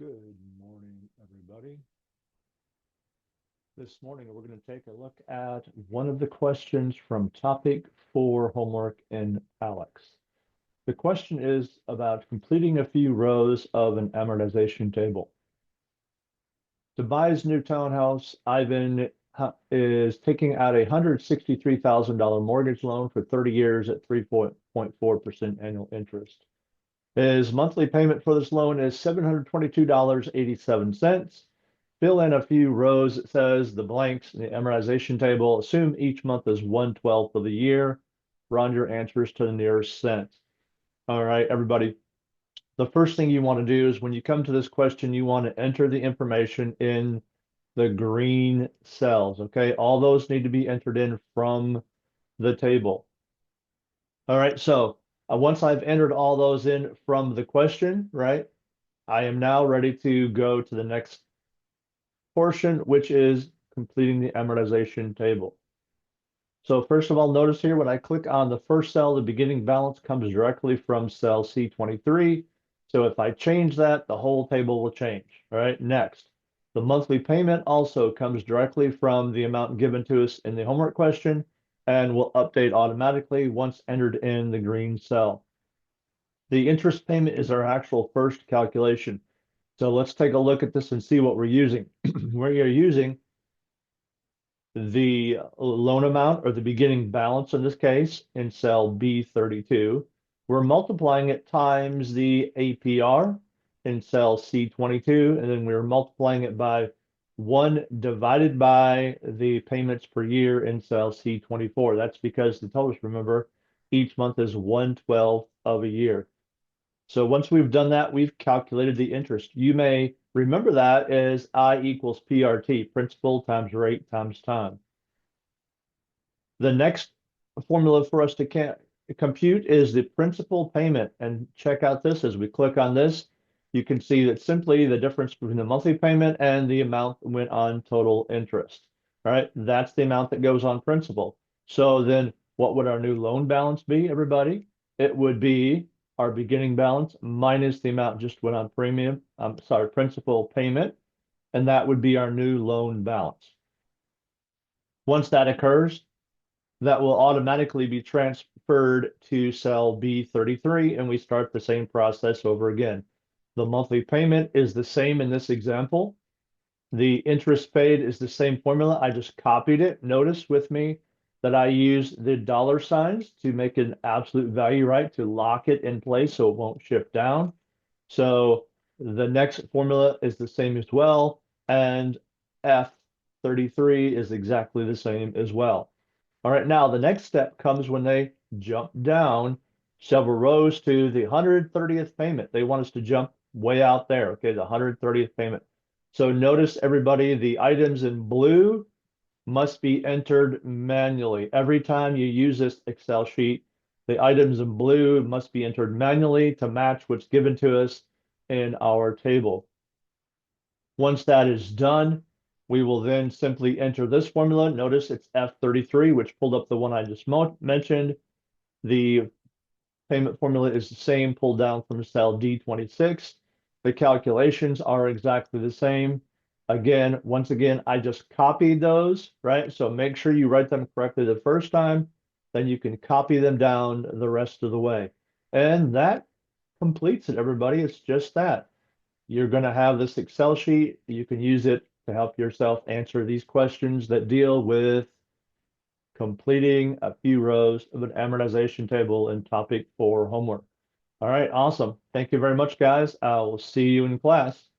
Good morning, everybody. This morning, we're going to take a look at one of the questions from topic 4 homework in ALEKS. The question is about completing a few rows of an amortization table. To buy his new townhouse, Ivan is taking out a $163,000 mortgage loan for 30 years at 3.4% annual interest. His monthly payment for this loan is $722.87. Fill in a few rows. It says the blanks in the amortization table. Assume each month is 1/12 of the year. Round your answers to the nearest cent. All right, everybody. The first thing you want to do is when you come to this question, you want to enter the information in the green cells. Okay, all those need to be entered in from the table. All right, so once I've entered all those in from the question, right, I am now ready to go to the next portion, which is completing the amortization table. So first of all, notice here when I click on the first cell, the beginning balance comes directly from cell C23. So if I change that, the whole table will change. All right, next, the monthly payment also comes directly from the amount given to us in the homework question and will update automatically once entered in the green cell. The interest payment is our actual first calculation. So let's take a look at this and see what we're using. We are using the loan amount or the beginning balance in this case in cell B32. We're multiplying it times the APR in cell C22, and then we're multiplying it by 1 divided by the payments per year in cell C24. That's because the totals, remember, each month is 1/12 of a year. So once we've done that, we've calculated the interest. You may remember that as I equals PRT, principal times rate times time. The next formula for us to compute is the principal payment. And check out this as we click on this, you can see that simply the difference between the monthly payment and the amount that went on total interest. All right, that's the amount that goes on principal. So then what would our new loan balance be, everybody? It would be our beginning balance minus the amount just went on principal payment, and that would be our new loan balance. Once that occurs, that will automatically be transferred to cell B33, and we start the same process over again. The monthly payment is the same in this example. The interest paid is the same formula. I just copied it. Notice with me that I use the dollar signs to make an absolute value, right, to lock it in place so it won't shift down. So the next formula is the same as well, and F33 is exactly the same as well. All right, now the next step comes when they jump down several rows to the 130th payment. They want us to jump way out there, okay, the 130th payment. So notice everybody, the items in blue must be entered manually. Every time you use this Excel sheet, the items in blue must be entered manually to match what's given to us in our table. Once that is done, we will then simply enter this formula. Notice it's F33, which pulled up the one I just mentioned. The payment formula is the same, pulled down from cell D26. The calculations are exactly the same. Again, once again, I just copied those, right? So make sure you write them correctly the first time, then you can copy them down the rest of the way. And that completes it, everybody. It's just that. You're going to have this Excel sheet. You can use it to help yourself answer these questions that deal with completing a few rows of an amortization table in topic 4 homework. All right, awesome. Thank you very much, guys. I will see you in class.